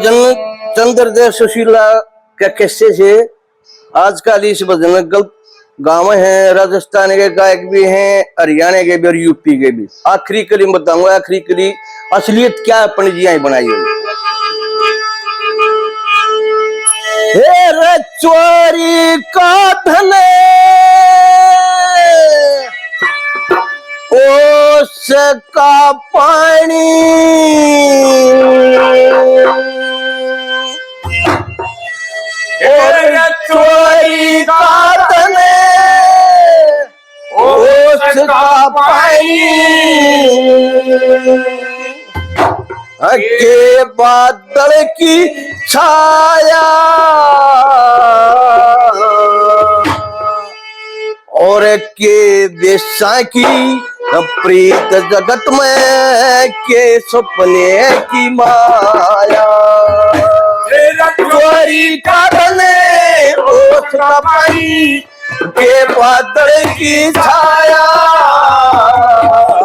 भजन चंद्रदेव सुशीला के किस्से से आज का इस भजन गाँव है। राजस्थान के गायक भी हैं, हरियाणा के भी और यूपी के भी। आखिरी कली बताऊंगा, आखिरी कली असलियत क्या अपनी जिया बनाई है। हे चोरी का धन ओस का पानी, चोरी का धन ओस का पानी, के बादल की छाया और के देशा की प्रीत जगत में के सपने की माया। चोरी का धन ओस का पानी, के बादल की छाया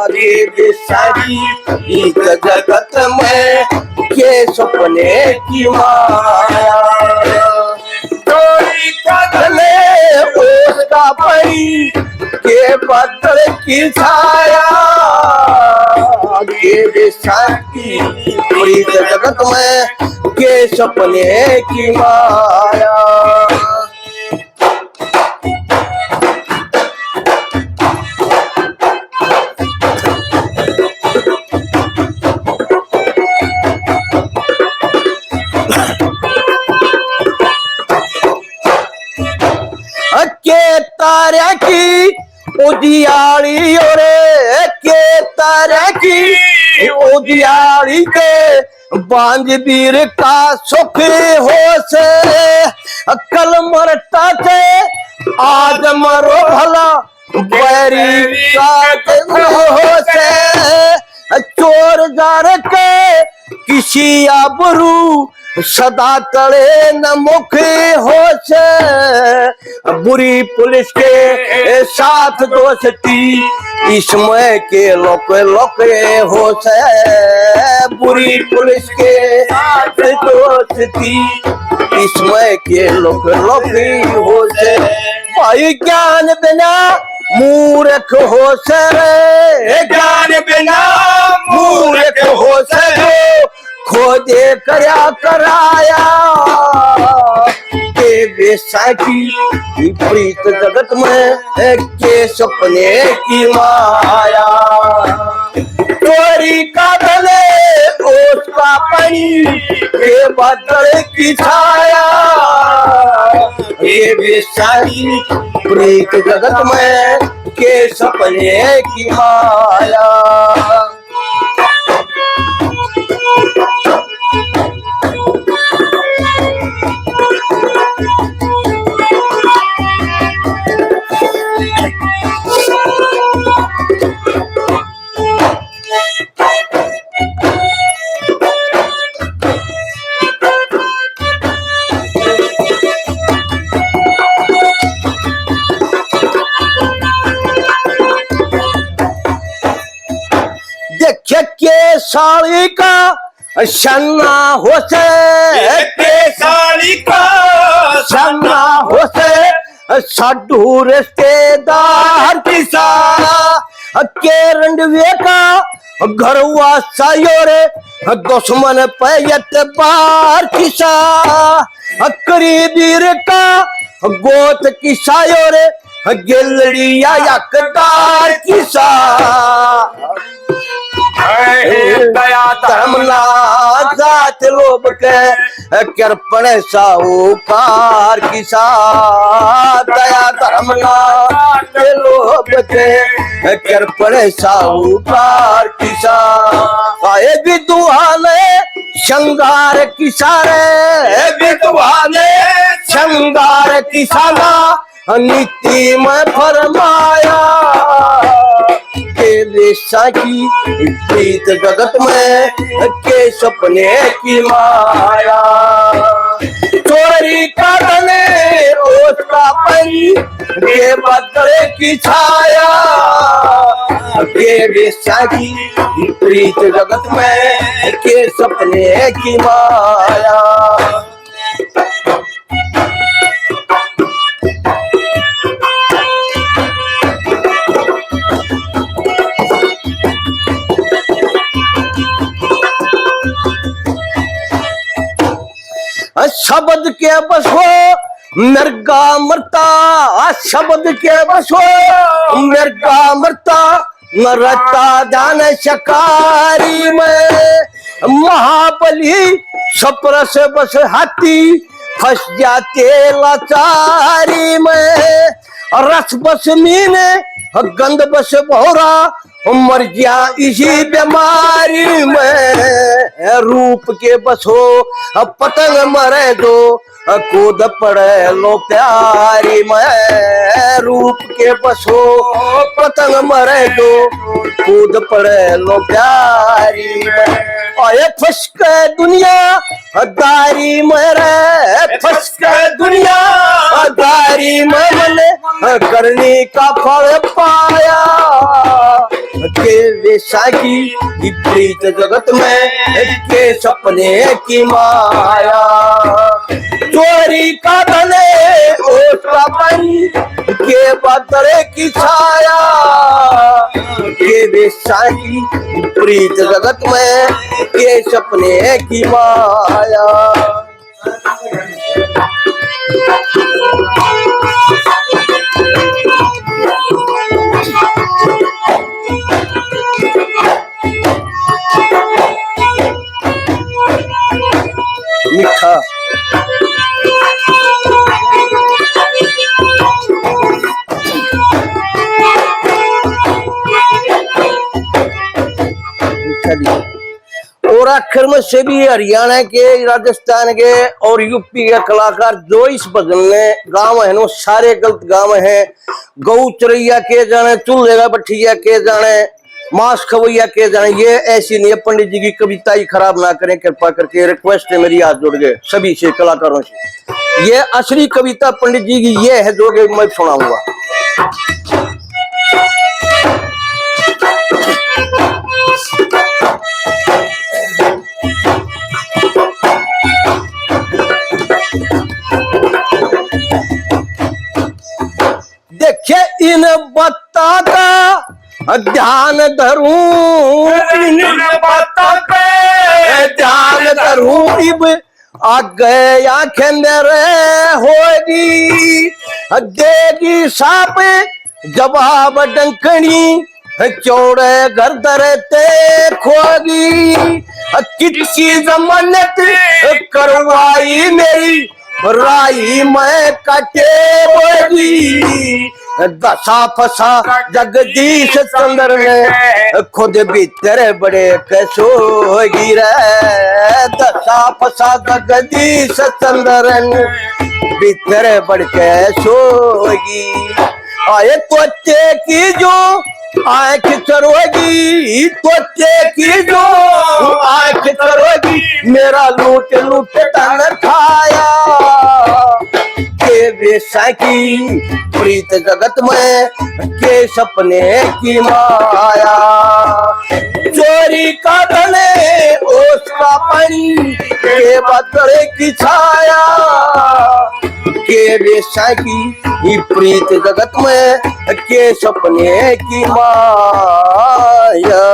रे देशा की जगत में के सपने की माया। चोरी का धन ओस का पानी, के बादल की छाया के देशा की पूरी जगत में के सपने की माया। के तारे की उजियाली ओरे, के तारे की उजियाली के बांझ वीर का सुख हो से। कल मरता थे आज मरो भला बैरी का हो से। चोर जार के किसी आबरू सदा तड़े न मुख हो से। बुरी पुलिस के साथ दोस्ती इसमें के लोक लोक हो से। बुरी पुलिस के साथ दोस्ती इसमें के लोक लोक हो से। भाई ज्ञान बिना मूर्ख हो से, ज्ञान बिना मूर्ख हो से। खोजे करया कराया के बेसा की प्रीत जगत में के सपने की माया। चोरी का धन ओस का पानी, के बादल की छाया के बेसा की प्रीत जगत में के सपने की माया। देखे के साड़ी का सन्ना हो से, के साड़ी का सन्ना हो से। साधु रिश्तेदार किसा के रंडवे का घरवा सायोरे, दुश्मन पैयत बार किसा। करीबीर का गोत की सायोरे, गिलड़िया यकदार किसा। दया धर्मला जात लोभ के कृपण साहूकार किसा। दया धर्मला लोभ के कृपण साहूकार किसा। आए विद्वाने श्रृंगार किसारे, विद्वाने श्रृंगार किसाना नीति में फरमाया के देशा की प्रीत जगत में के सपने की माया। चोरी का धन ओस का पानी, के बादल की छाया के बेसा की प्रीत जगत में के सपने की माया। शब्द के बस हो मिर्गा मरता, शब्द के बस हो मिर्गा मरता, मरता जान शकारी में। महाबली सपर से बस हाथी फंस जाते लाचारी में। रस बस मीने गंध बस भौरा, मर गया इसी बीमारी में। रूप के बस हो पतंग मरे दो, कूद पड़े लो प्यारी में। रूप के बस हो पतंग मरे दो, कूद पड़े लो प्यारी में। आए फंस के दुनिया दारी मेरे, फंस के दुनिया दारी में मने करनी का फल पाया। के वेशा की विपरीत जगत में के सपने की माया। चोरी का धने उसका पानी के बदले की छाया। के वेशा की विपरीत जगत में के सपने की माया। मीठा और आखिर में से भी हरियाणा के, राजस्थान के और यूपी के कलाकार जो इस भजन में गाँव है नो सारे गलत गाँव है। गौ चरैया के जाने, चूल्हे का भठिया के जाने, मांस खवैया के जाने। ये ऐसी नहीं है, पंडित जी की कविता ही खराब ना करें कृपा करके, रिक्वेस्ट है मेरी, हाथ जोड़ गए सभी से कलाकारों से। ये असली कविता पंडित जी की ये है जो मैं सुनाऊंगा। देखिए इन बत्ता का ध्यान धरूं, इन बत्ता पे ध्यान धरूं। इब आगे आंखें मेरे होगी, देगी साप जवाब डंकनी, चौड़े घर दरते खोगी। किसकी जमानत करवाई मेरी, राई मैं कटे बोगी। दशा फसा जगदीश चंद्र ने, खुद भीतर बड़े कसोगी रे। दशा फसा जगदीश चंद्र ने, भीतर बड़ कसोगी। आए तोते की जो आंख चरोगी, तोते की जो आंख चरोगी, मेरा लूट लूट तन खाया। के वेशा की प्रीत जगत में के सपने की माया। चोरी का धने उसका पानी, के बदले की छाया। के वेशा की प्रीत जगत में के सपने की माया।